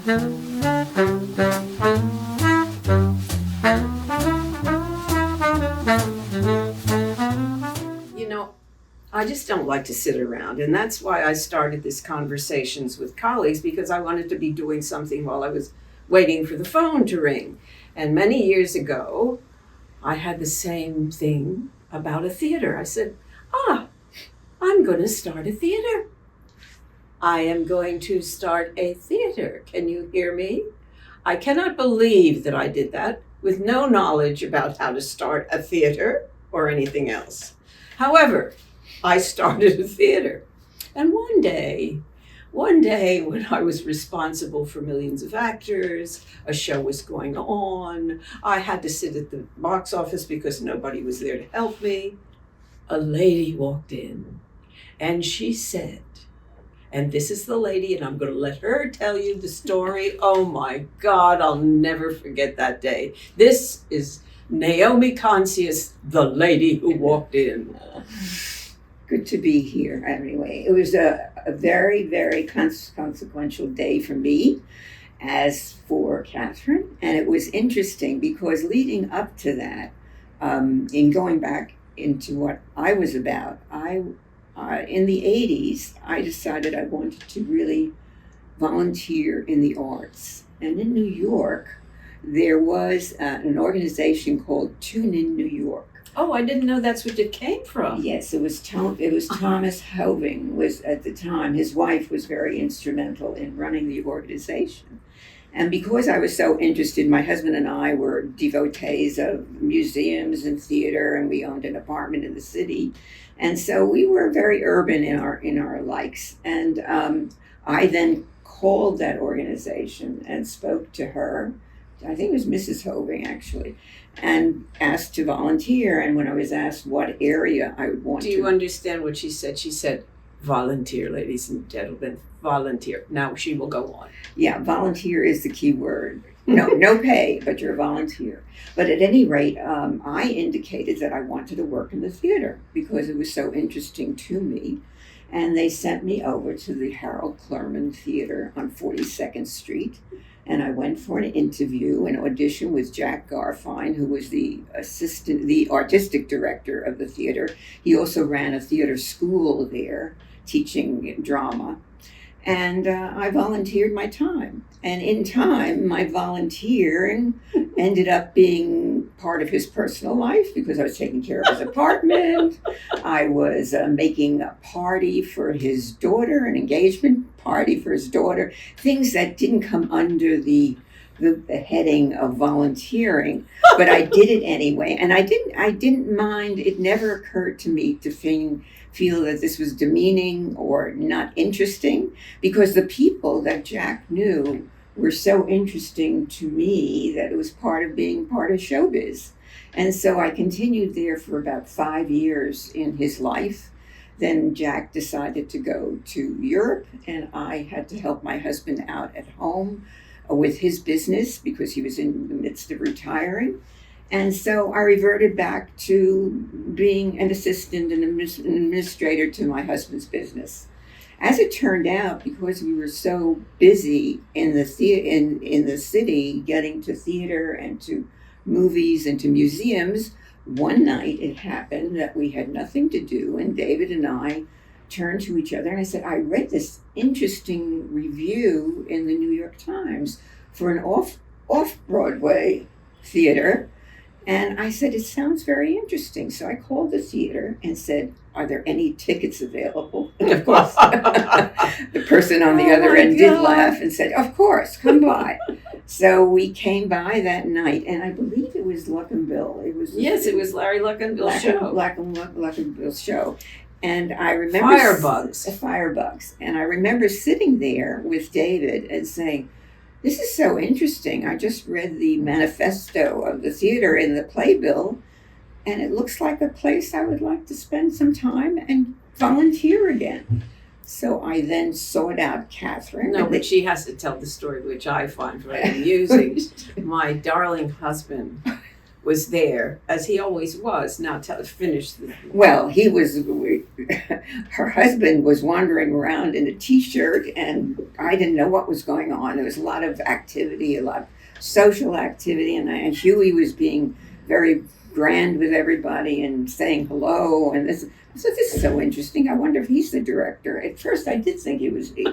You know, I just don't like to sit around, and that's why I started this conversations with colleagues, because I wanted to be doing something while I was waiting for the phone to ring. And many years ago, I had the same thing about a theater. I said, I'm going to start a theater. I am going to start a theater. Can you hear me? I cannot believe that I did that with no knowledge about how to start a theater or anything else. However, I started a theater. And one day when I was responsible for millions of actors, a show was going on, I had to sit at the box office because nobody was there to help me. A lady walked in and she said, and this is the lady, and I'm going to let her tell you the story. Oh my God, I'll never forget that day. This is Naomi Koncius, the lady who walked in. Good to be here, anyway. It was a very, very consequential day for me, as for Catherine. And it was interesting because leading up to that, in going back into what I was about, in the 80s, I decided I wanted to really volunteer in the arts. And in New York, there was an organization called Tune In New York. Oh, I didn't know that's what it came from. Yes, it was Thomas Hoving was at the time. His wife was very instrumental in running the organization. And because I was so interested, my husband and I were devotees of museums and theater, and we owned an apartment in the city. And so we were very urban in our likes. And I then called that organization and spoke to her. I think it was Mrs. Hoving, actually, and asked to volunteer. And when I was asked what area I would want to... Do you understand what she said? She said, volunteer, ladies and gentlemen, volunteer. Now she will go on. Yeah, volunteer is the key word. No pay, but you're a volunteer. But at any rate, I indicated that I wanted to work in the theater because it was so interesting to me. And they sent me over to the Harold Clurman Theater on 42nd Street. And I went for an interview, an audition with Jack Garfine, who was the artistic director of the theater. He also ran a theater school there, teaching drama. And I volunteered my time. And in time, my volunteering ended up being part of his personal life because I was taking care of his apartment. I was making a party for his daughter, an engagement party for his daughter, things that didn't come under the heading of volunteering, but I did it anyway. And I didn't mind. It never occurred to me to feel that this was demeaning or not interesting, because the people that Jack knew were so interesting to me that it was part of being part of showbiz. And so I continued there for about 5 years in his life. Then Jack decided to go to Europe, and I had to help my husband out at home with his business because he was in the midst of retiring. And so I reverted back to being an assistant and an administrator to my husband's business. As it turned out, because we were so busy in the city, getting to theater and to movies and to museums, one night it happened that we had nothing to do, and David and I turned to each other and I said, I read this interesting review in the New York Times for an off-Broadway theater. And I said, it sounds very interesting. So I called the theater and said, are there any tickets available? And of course, the person on the other end did laugh and said, of course, come by. So we came by that night, and I believe it was Luck and Bill. It was Larry Luck and Bill's show. Luck and Bill's show. And I remember... Firebugs. And I remember sitting there with David and saying, this is so interesting. I just read the manifesto of the theater in the playbill, and it looks like a place I would like to spend some time and volunteer again. So I then sought out Catherine. No, but she has to tell the story, which I find very amusing. My darling husband was there, as he always was. Now finish the... Well, he was her husband was wandering around in a t-shirt, and I didn't know what was going on. There was a lot of activity, a lot of social activity, and Huey was being very grand with everybody and saying hello. And this, so this is so interesting. I wonder if he's the director. At first, I did think it was he.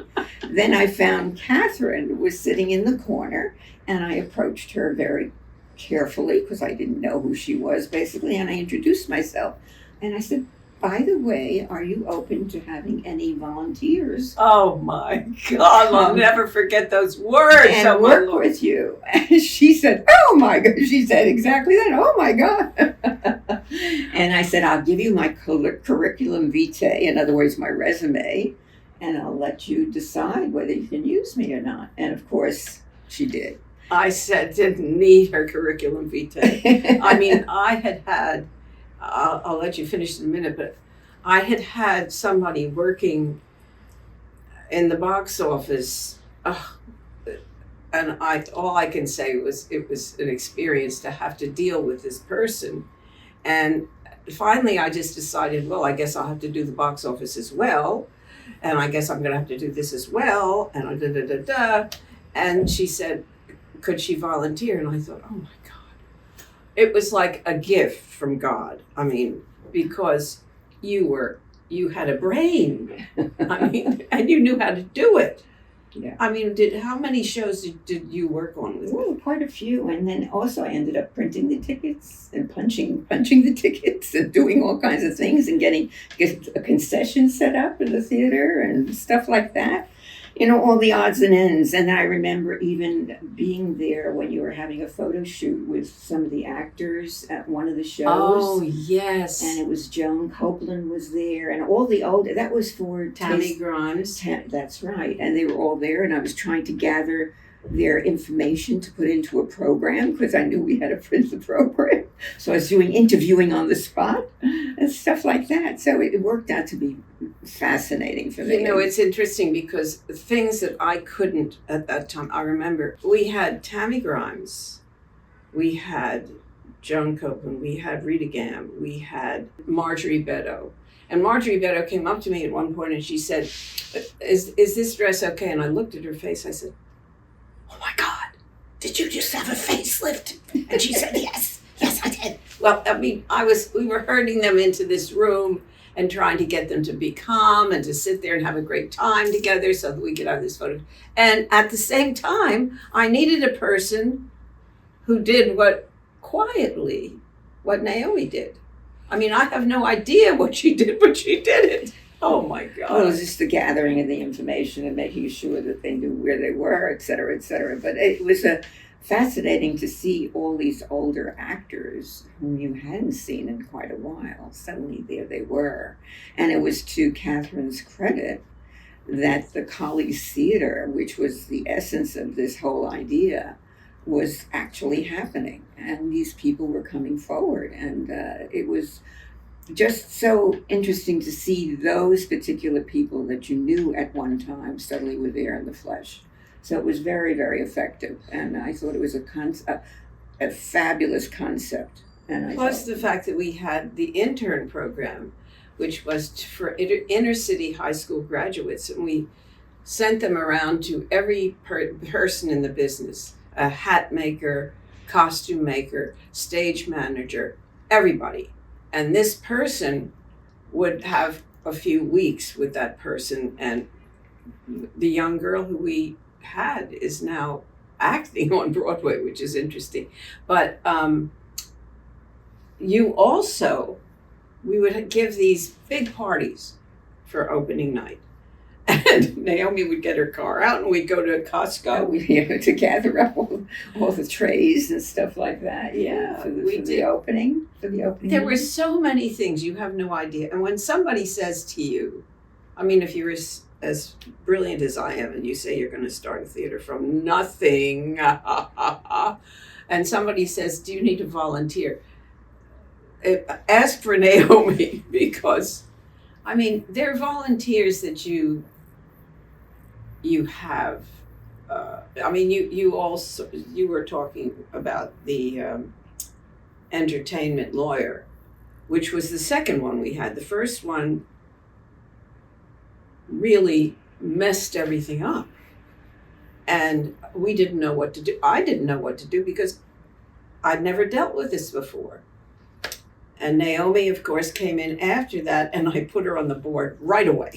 Then I found Catherine was sitting in the corner, and I approached her very carefully because I didn't know who she was, basically, and I introduced myself. And I said, by the way, are you open to having any volunteers? Oh my God, I'll never forget those words. And work with you. And she said, oh my God. She said exactly that. Oh my God. And I said, I'll give you my curriculum vitae, in other words, my resume, and I'll let you decide whether you can use me or not. And of course, she did. I said, didn't need her curriculum vitae. I mean, I'll let you finish in a minute, but I had somebody working in the box office, and all I can say was it was an experience to have to deal with this person. And finally, I just decided, well, I guess I'll have to do the box office as well, and I guess I'm going to have to do this as well, and And she said, could she volunteer? And I thought, oh my God. It was like a gift from God. I mean, because you had a brain. I mean, and you knew how to do it. Yeah. I mean, how many shows did you work on with? Well, quite a few. And then also I ended up printing the tickets and punching the tickets and doing all kinds of things and getting a concession set up in the theater and stuff like that. You know, all the odds and ends. And I remember even being there when you were having a photo shoot with some of the actors at one of the shows. Oh, yes. And it was Joan Copeland was there, and all the old, that was for Tammy Grimes. That's right. And they were all there, and I was trying to gather their information to put into a program because I knew we had to print the program. So I was doing interviewing on the spot and stuff like that. So it worked out to be fascinating for me. You know, it's interesting because things that I couldn't at that time, I remember we had Tammy Grimes, we had Joan Copeland, we had Rita Gam, we had Marjorie Beto. And Marjorie Beto came up to me at one point and she said, is this dress okay? And I looked at her face, I said, oh my God, did you just have a facelift? And she said, yes, I did. Well, I mean, we were herding them into this room and trying to get them to be calm and to sit there and have a great time together so that we could have this photo. And at the same time, I needed a person who did what Naomi did. I mean, I have no idea what she did, but she did it. Oh my God. Well, it was just the gathering of the information and making sure that they knew where they were, et cetera, et cetera. But it was fascinating to see all these older actors whom you hadn't seen in quite a while. Suddenly there they were. And it was to Catherine's credit that the Collies Theater, which was the essence of this whole idea, was actually happening. And these people were coming forward. And it was just so interesting to see those particular people that you knew at one time suddenly were there in the flesh. So it was very, very effective, and I thought it was a fabulous concept. And Plus the fact that we had the intern program, which was for inner city high school graduates, and we sent them around to every person in the business, a hat maker, costume maker, stage manager, everybody. And this person would have a few weeks with that person, and the young girl who we had is now acting on Broadway, which is interesting. But we would give these big parties for opening night. And Naomi would get her car out and we'd go to Costco. To gather up all the trays and stuff like that. Yeah, for the opening. There were so many things, you have no idea. And when somebody says to you, I mean, if you're as brilliant as I am and you say you're going to start a theater from nothing, and somebody says, do you need to volunteer? Ask for Naomi, because, I mean, there are volunteers that you have. I mean, you were talking about the entertainment lawyer, which was the second one we had. The first one really messed everything up. And we didn't know what to do. I didn't know what to do because I'd never dealt with this before. And Naomi, of course, came in after that, and I put her on the board right away.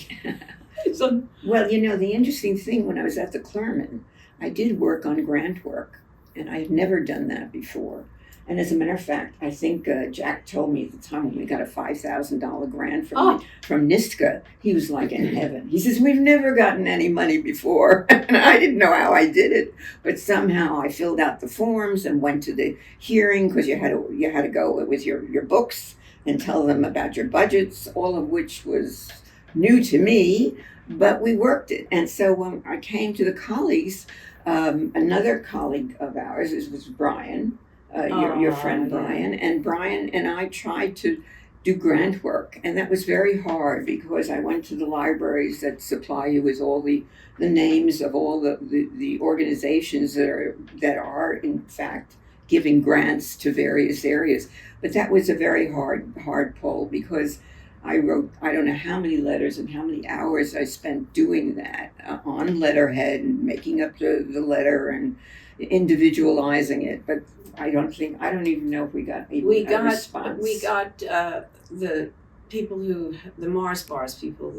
So, well, the interesting thing, when I was at the Clermont, I did work on grant work, and I had never done that before. And as a matter of fact, I think Jack told me at the time when we got a $5,000 grant from NISCA, he was like in heaven. He says, "We've never gotten any money before." And I didn't know how I did it, but somehow I filled out the forms and went to the hearing, because you had to go with your books and tell them about your budgets, all of which was new to me, but we worked it. And so when I came to the colleagues, another colleague of ours was Brian. Your friend Brian, and Brian and I tried to do grant work, and that was very hard because I went to the libraries that supply you with all the names of all the organizations that are in fact giving grants to various areas. But that was a very hard pull, because I wrote, I don't know how many letters and how many hours I spent doing that on letterhead and making up the letter and individualizing it. But I don't even know if we got a response. We got the people the Mars Bars people,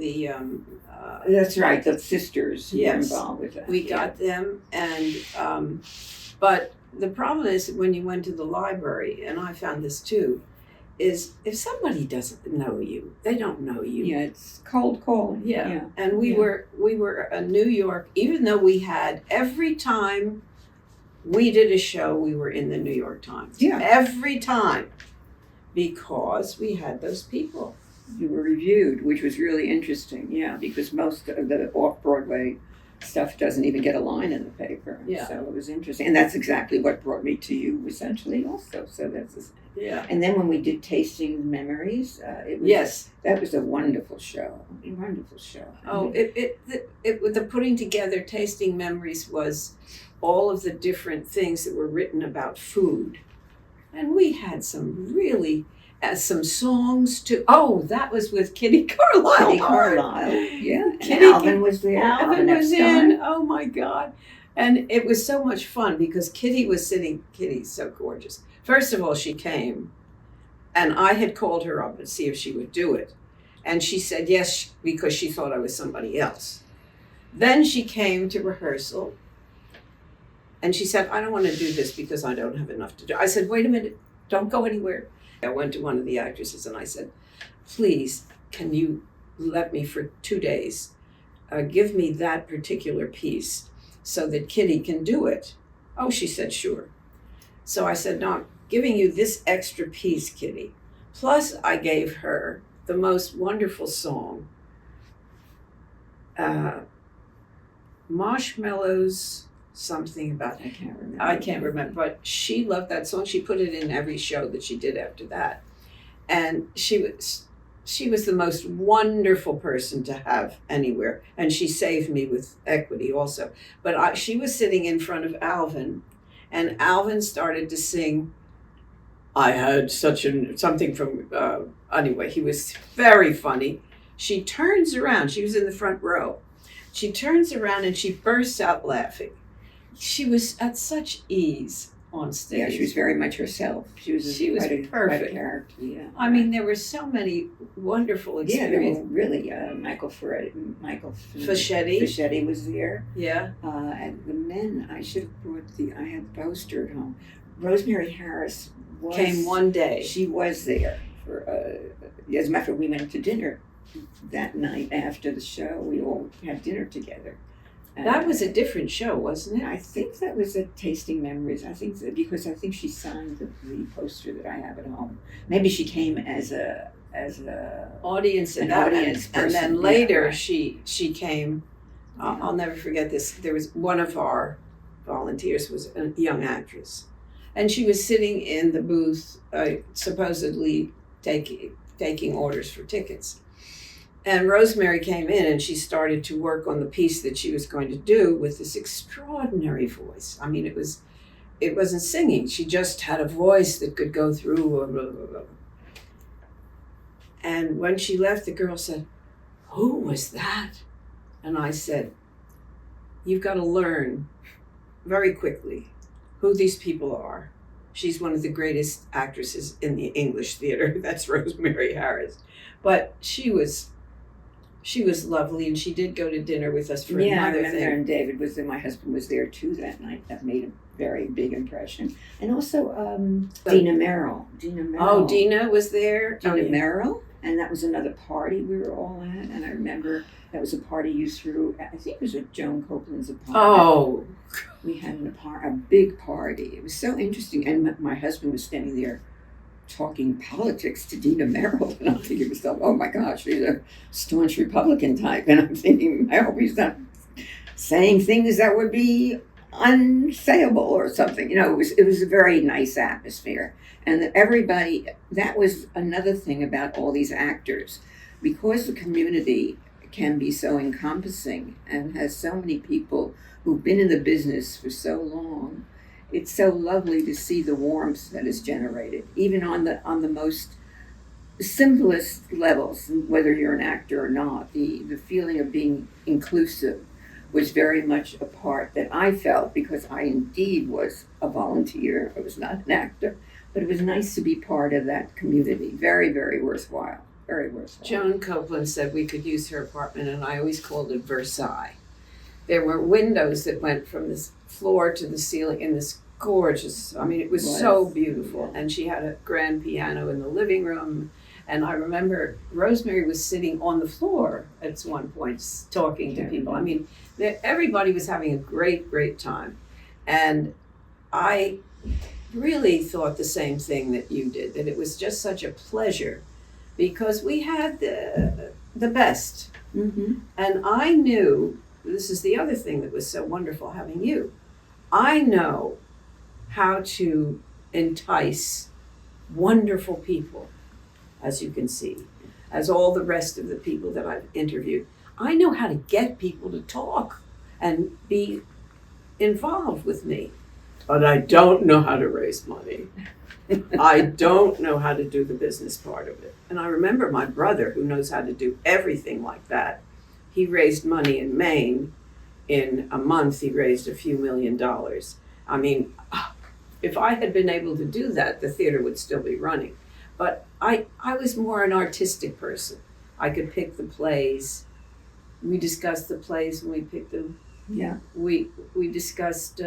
that's right, the sisters who were involved with that. We got them, and but the problem is when you went to the library, and I found this too, is if somebody doesn't know you, they don't know you. Yeah, it's cold calling. Yeah. And we were in New York, even though we had every time we did a show, we were in the New York Times. Yeah. Every time. Because we had those people. You were reviewed, which was really interesting. Yeah, because most of the off-Broadway stuff doesn't even get a line in the paper. Yeah. So it was interesting. And that's exactly what brought me to you, essentially, also. So yeah. And then when we did Tasting Memories, that was a wonderful show. A wonderful show. Oh, the putting together Tasting Memories was all of the different things that were written about food. And we had some really, some songs too. Oh, that was with Kitty Carlisle. Kitty Carlisle, yeah. And Alvin was there. Alvin was in. Oh my God. And it was so much fun because Kitty's so gorgeous. First of all, she came, and I had called her up to see if she would do it. And she said yes, because she thought I was somebody else. Then she came to rehearsal, and she said, "I don't want to do this because I don't have enough to do." I said, "Wait a minute, don't go anywhere." I went to one of the actresses and I said, "Please, can you let me for 2 days give me that particular piece so that Kitty can do it?" Oh, she said, "Sure." So I said, "No, I'm giving you this extra piece, Kitty." Plus, I gave her the most wonderful song, Marshmallows, something about it. I can't remember, but she loved that song. She put it in every show that she did after that. And she was the most wonderful person to have anywhere. And she saved me with equity also. But she was sitting in front of Alvin, and Alvin started to sing, I had something from, anyway, he was very funny. She turns around, she was in the front row. She turns around and she bursts out laughing. She was at such ease on stage. Yeah, she was very much herself. She was perfect. Quite a character. Yeah. I mean, there were so many wonderful experiences. Yeah, there were really. Michael Fischetti was there. Yeah. And the men, I should have brought I had the poster at home. Rosemary Harris came one day. She was there for. As a matter of fact, we went to dinner that night after the show. We all had dinner together. That was a different show, wasn't it? I think that was a Tasting Memories. Because I think she signed the poster that I have at home. Maybe she came as a audience, an audience person. And then later she came. I'll never forget this. There was one of our volunteers was a young actress, and she was sitting in the booth, supposedly taking orders for tickets. And Rosemary came in and she started to work on the piece that she was going to do with this extraordinary voice. I mean, it wasn't singing. She just had a voice that could go through. Blah, blah, blah, blah. And when she left, the girl said, "Who was that?" And I said, you've got to learn very quickly who these people are. She's one of the greatest actresses in the English theater. That's Rosemary Harris. But she was lovely, and she did go to dinner with us for I another remember, thing. and David was there. My husband was there too that night. That made a very big impression. And also Dina Merrill. Oh, Dina was there. Dina Oh, yeah. Merrill. And that was another party we were all at. And I remember that was a party you threw, I think it was at Joan Copeland's apartment. Oh, We had a big party. It was so interesting. And my husband was standing there talking politics to Dina Merrill. And I'm thinking to myself, oh my gosh, she's a staunch Republican type. And I'm thinking, I hope he's not saying things that would be unsayable or something. You know, it was a very nice atmosphere. And that everybody, that was another thing about all these actors. Because the community can be so encompassing and has so many people who've been in the business for so long, it's so lovely to see the warmth that is generated, even on the most simplest levels, whether you're an actor or not. The feeling of being inclusive was very much a part that I felt, because I indeed was a volunteer. I was not an actor, but it was nice to be part of that community. Very, very worthwhile. Very worthwhile. Joan Copeland said we could use her apartment, and I always called it Versailles. There were windows that went from this floor to the ceiling in this gorgeous, I mean, it was so beautiful. And she had a grand piano in the living room. And I remember Rosemary was sitting on the floor at one point talking to people. I mean, everybody was having a great, great time. And I really thought the same thing that you did, that it was just such a pleasure, because we had the best. Mm-hmm. And I knew, this is the other thing that was so wonderful having you, I know how to entice wonderful people, as you can see, as all the rest of the people that I've interviewed. I know how to get people to talk and be involved with me, but I don't know how to raise money. I don't know how to do the business part of it. And I remember my brother, who knows how to do everything like that, he raised money in Maine. In a month, he raised a few $1 million. I mean, if I had been able to do that, the theater would still be running. But I was more an artistic person. I could pick the plays. We discussed the plays when we picked them. Yeah. We discussed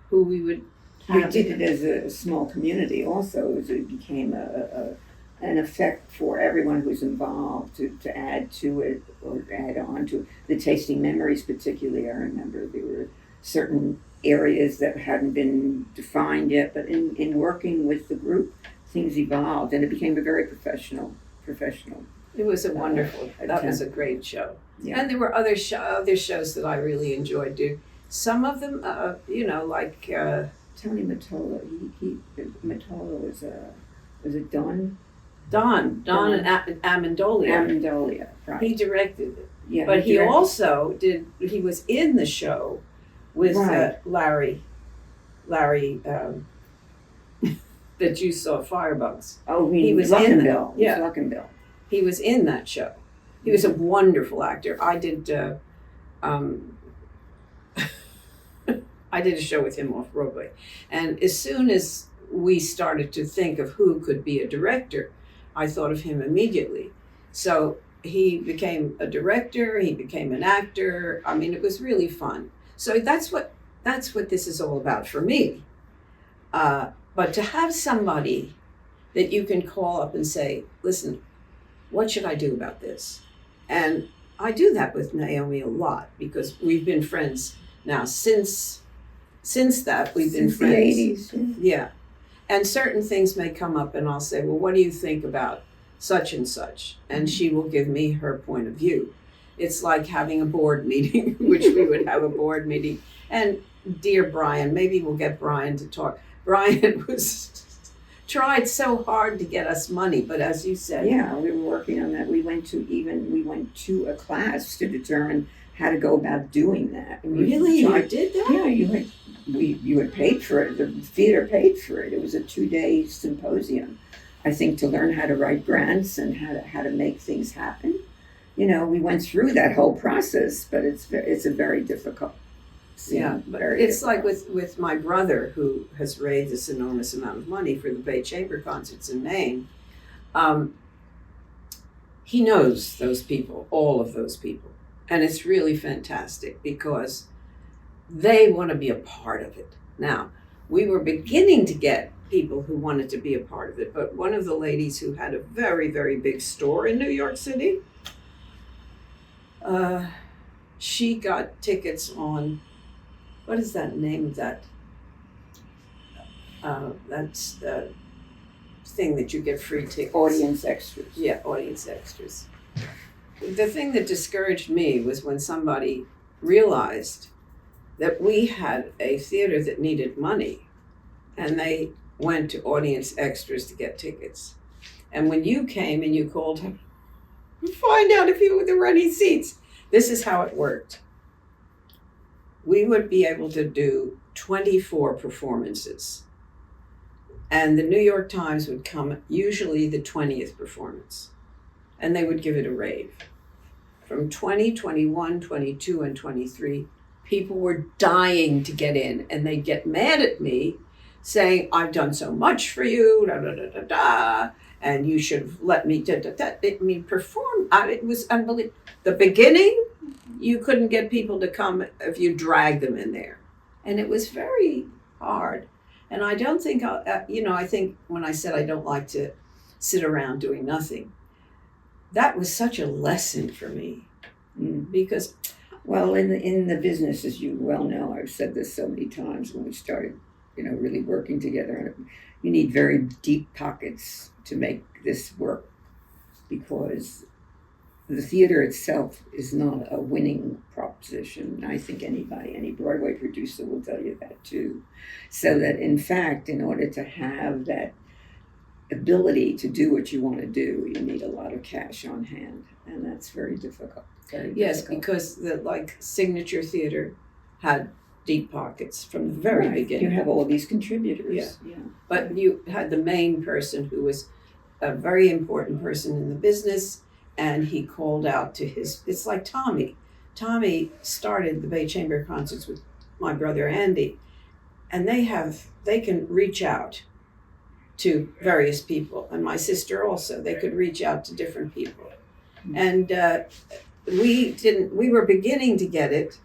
who we would We have. did it as a small community also. It became an effect for everyone who's involved to add to it or add on to it. The tasting memories particularly, I remember there were certain areas that hadn't been defined yet, but in working with the group, things evolved and it became a very professional. It was a wonderful, that was a great show. Yeah. And there were other shows that I really enjoyed doing. Some of them, like Tony Mottola, Mottola was a Don Don and Amendolia. Amendolia, right? He directed it. Yeah, But he directed- also he was in the show with Right. Larry, that you saw, Firebugs. Oh, he was in that. Yeah. Luckenbill. He was in that show. He was a wonderful actor. I did I did a show with him off Broadway. And as soon as we started to think of who could be a director, I thought of him immediately. So he became a director, he became an actor. I mean, it was really fun. So that's what this is all about for me. But to have somebody that you can call up and say, listen, what should I do about this? And I do that with Naomi a lot, because we've been friends now since that we've been Since friends. the 80s. Yeah. And certain things may come up and I'll say, well, what do you think about such and such? And she will give me her point of view. It's like having a board meeting, which we would have a board meeting. And dear Brian, maybe we'll get Brian to talk. Brian tried so hard to get us money, but as you said. Yeah, we were working on that. We went to a class to determine how to go about doing that. And Really? You did that? Yeah, you had paid for it. The theater paid for it. It was a 2-day symposium, I think, to learn how to write grants and how to make things happen. we went through that whole process, but it's a very difficult. Yeah, but very it's difficult. like with my brother who has raised this enormous amount of money for the Bay Chamber concerts in Maine. He knows those people, all of those people, and it's really fantastic because they want to be a part of it. Now, we were beginning to get people who wanted to be a part of it, but one of the ladies who had a very, very big store in New York City, she got tickets on, what is that name of that? That's the thing that you get free tickets. Audience extras. Yeah, audience extras. The thing that discouraged me was when somebody realized that we had a theater that needed money and they went to audience extras to get tickets. And when you came and you called him, find out if there were any seats. This is how it worked. We would be able to do 24 performances. And the New York Times would come usually the 20th performance. And they would give it a rave. From 20, 21, 22, and 23, people were dying to get in. And they'd get mad at me saying, I've done so much for you, da da da da da, and you should have let me da da da. Perform. It was unbelievable. The beginning, you couldn't get people to come if you dragged them in there. And it was very hard. And I don't think, I think when I said I don't like to sit around doing nothing, that was such a lesson for me. Because, well, in the business, as you well know, I've said this so many times when we started, really working together, you need very deep pockets to make this work, because the theater itself is not a winning proposition. I think any Broadway producer will tell you that too. So that in fact, in order to have that ability to do what you want to do, you need a lot of cash on hand, and that's very difficult. Yes, because the Signature Theater had deep pockets from the very beginning. You have all these contributors. Yeah. But you had the main person who was a very important person in the business, and he called out to it's like Tommy. Tommy started the Bay Chamber concerts with my brother Andy, and they can reach out to various people, and my sister also. They could reach out to different people. And we were beginning to get it.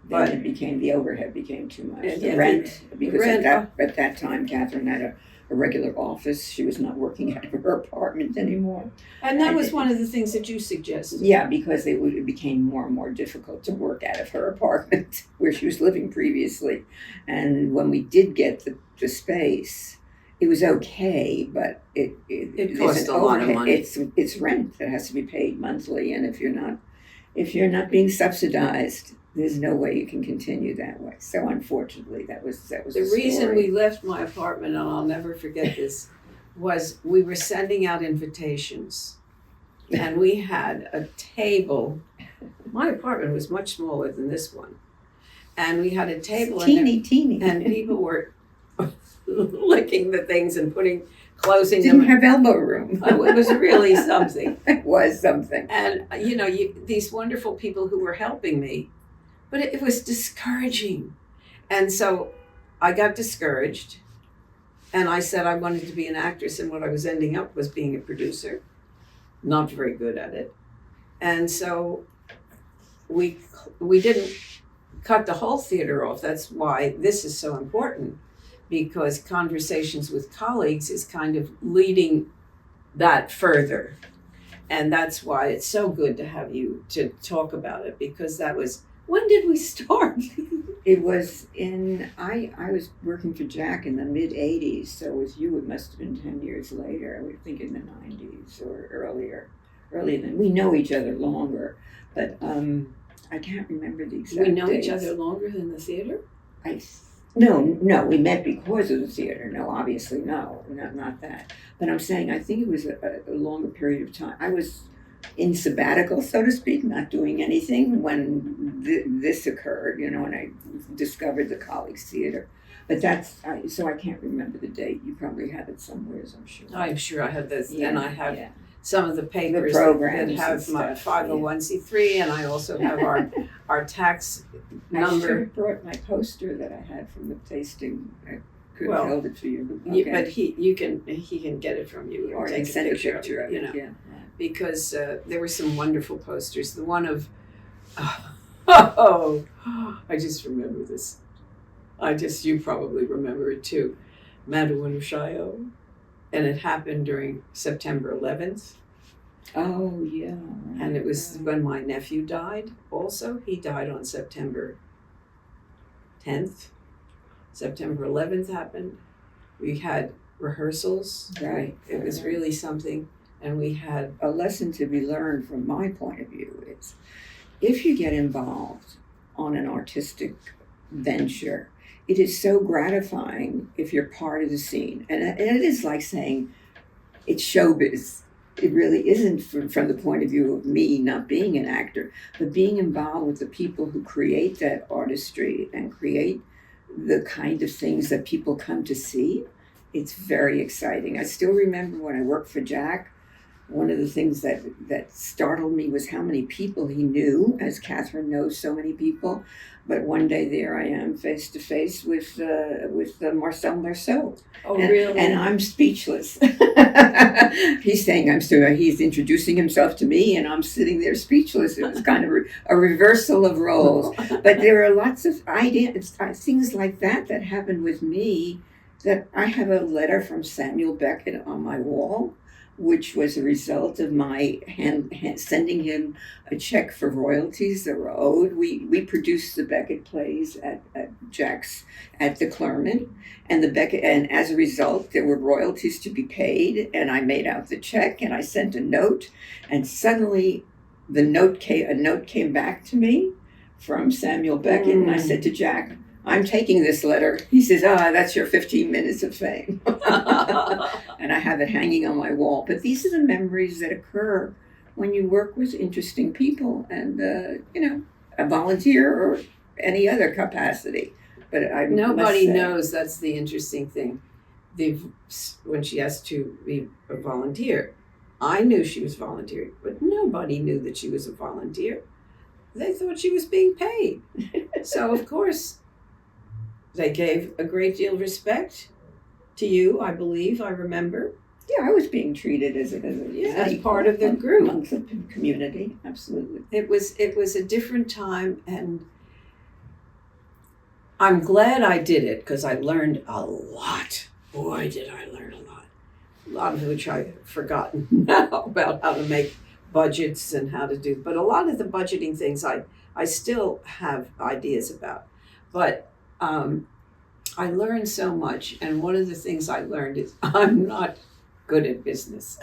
Then the overhead became too much. Yeah, The rent, because rent, at that time, Catherine had a regular office. She was not working out of her apartment anymore. And that was one of the things that you suggested. Yeah, because it became more and more difficult to work out of her apartment where she was living previously. And when we did get the space, it was okay, but it cost a lot of money. It's rent that has to be paid monthly, and if you're not being subsidized, there's no way you can continue that way. So unfortunately, that was the reason we left my apartment, and I'll never forget this, was we were sending out invitations, and we had a table. My apartment was much smaller than this one, and we had a table, teeny, and people were licking the things and closing didn't them. have elbow room. It was really something. It was something. And these wonderful people who were helping me. But it was discouraging. And so I got discouraged. And I said I wanted to be an actress. And what I was ending up was being a producer. Not very good at it. And so we didn't cut the whole theater off. That's why this is so important. Because Conversations with Colleagues is kind of leading that further. And that's why it's so good to have you to talk about it. Because that was... When did we start? It was I was working for Jack in the mid-'80s, so with you it must have been 10 years later. I would think in the 90s or earlier than. We know each other longer, but I can't remember the exact We know dates. each other longer than the theater? No, we met because of the theater. No, obviously no, not that. But I'm saying I think it was a longer period of time. I was in sabbatical, so to speak, not doing anything when this occurred, and I discovered the Colleagues Theater. But so I can't remember the date. You probably have it somewhere, I'm sure. I'm sure I have this, Yeah, and I have yeah. some of the papers programs that have and my stuff, 501c3, and I also have our tax I should number. have brought my poster that I had from the tasting. I could Well, have held it to you. But he can get it from you Or take send a picture of it, you know, yeah. because there were some wonderful posters. The one of oh, I just remember this. You probably remember it too. Madeline of Chaillot, and it happened during September 11th. Oh, yeah. And it was when my nephew died also. He died on September 10th. September 11th happened. We had rehearsals. Right. It was really something. And we had a lesson to be learned from my point of view. It's if you get involved on an artistic venture, it is so gratifying if you're part of the scene. And it is like saying it's showbiz. It really isn't from the point of view of me not being an actor, but being involved with the people who create that artistry and create the kind of things that people come to see. It's very exciting. I still remember when I worked for Jack, one of the things that startled me was how many people he knew, as Catherine knows so many people. But one day there I am face to face with Marcel Marceau. Oh, really? And I'm speechless. He's saying he's introducing himself to me, and I'm sitting there speechless. It was kind of a reversal of roles. But there are lots of ideas, things like that happened with me. That I have a letter from Samuel Beckett on my wall, which was a result of my sending him a check for royalties that were owed. We produced the Beckett plays at Jack's at the Clermont, and as a result there were royalties to be paid, and I made out the check and I sent a note, and suddenly a note came back to me from Samuel Beckett, and I said to Jack, I'm taking this letter. He says, that's your 15 minutes of fame. And I have it hanging on my wall. But these are the memories that occur when you work with interesting people and, a volunteer or any other capacity. But nobody knows. That's the interesting thing. When she asked to be a volunteer, I knew she was volunteering, but nobody knew that she was a volunteer. They thought she was being paid. So, of course, they gave a great deal of respect to you, I believe. I remember. Yeah, I was being treated as part of the group, amongst the community. Absolutely. It was a different time, and I'm glad I did it because I learned a lot. Boy, did I learn a lot. A lot of which I've forgotten now about how to make budgets and how to do. But a lot of the budgeting things I still have ideas about. But I learned so much, and one of the things I learned is I'm not good at business.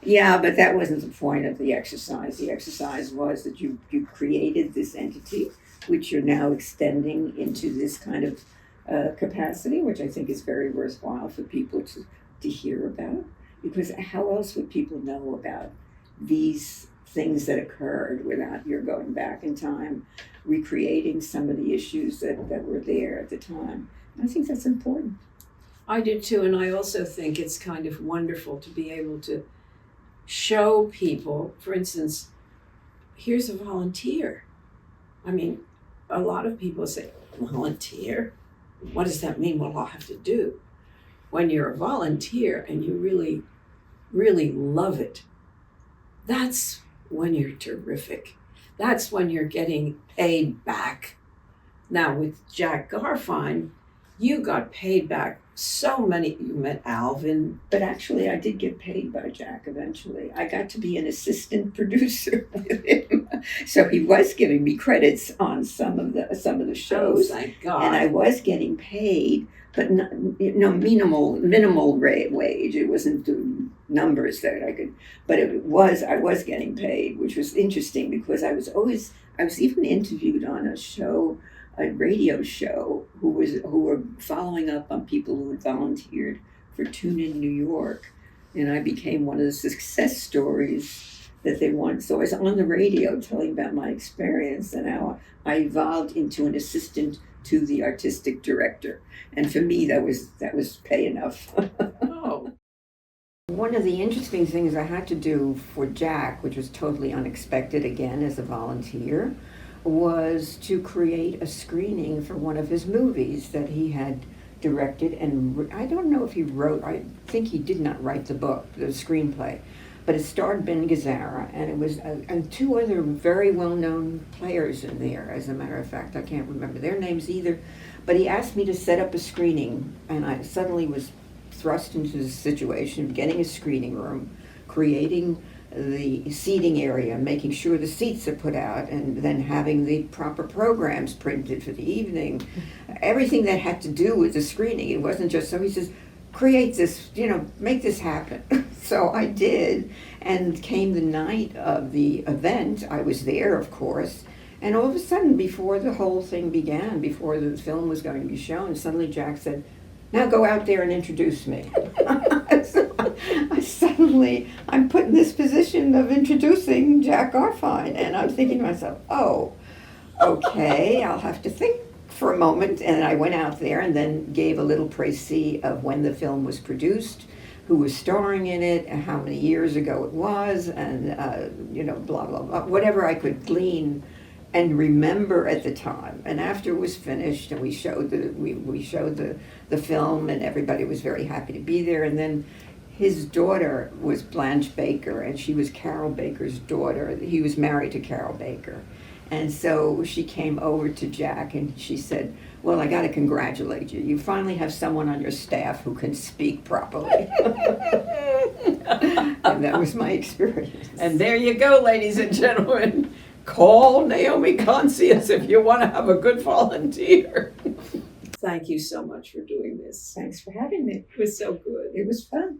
Yeah, but that wasn't the point of the exercise. The exercise was that you created this entity, which you're now extending into this kind of capacity, which I think is very worthwhile for people to hear about. Because how else would people know about these things that occurred without your going back in time, recreating some of the issues that were there at the time? I think that's important. I do too, and I also think it's kind of wonderful to be able to show people, for instance, here's a volunteer. I mean, a lot of people say, volunteer? What does that mean? What I'll have to do? When you're a volunteer and you really, really love it, that's when you're terrific. That's when you're getting paid back. Now, with Jack Garfine, you got paid back so many. You met Alvin. But actually, I did get paid by Jack eventually. I got to be an assistant producer with him. So he was giving me credits on some of the shows. Oh, thank God. And I was getting paid, but minimal wage. It wasn't the numbers that I could, but I was getting paid, which was interesting because I was even interviewed on a radio show who were following up on people who had volunteered for Tune In New York, and I became one of the success stories that they wanted. So I was on the radio telling about my experience and how I evolved into an assistant to the artistic director, and for me that was pay enough. Oh. one of the interesting things I had to do for Jack, which was totally unexpected again as a volunteer, was to create a screening for one of his movies that he had directed. And I don't know if he wrote, I think he did not write the book, the screenplay, but it starred Ben Gazzara, and it was and two other very well-known players in there. As a matter of fact, I can't remember their names either, but he asked me to set up a screening, and I suddenly was thrust into the situation of getting a screening room, creating the seating area, making sure the seats are put out, and then having the proper programs printed for the evening. Everything that had to do with the screening. It wasn't just, so he says, create this, make this happen. So I did, and came the night of the event. I was there, of course, and all of a sudden, before the whole thing began, before the film was going to be shown, suddenly Jack said, now go out there and introduce me. So I'm put in this position of introducing Jack Garfine, and I'm thinking to myself, oh, okay, I'll have to think for a moment. And I went out there and then gave a little précis of when the film was produced, who was starring in it, and how many years ago it was, and blah, blah, blah, whatever I could glean and remember at the time. And after it was finished, and we showed the film, and everybody was very happy to be there. And then his daughter was Blanche Baker, and she was Carol Baker's daughter. He was married to Carol Baker. And so she came over to Jack and she said, well, I got to congratulate you. You finally have someone on your staff who can speak properly. And that was my experience. And there you go, ladies and gentlemen. Call Naomi Koncius if you want to have a good volunteer. Thank you so much for doing this. Thanks for having me. It was so good. It was fun.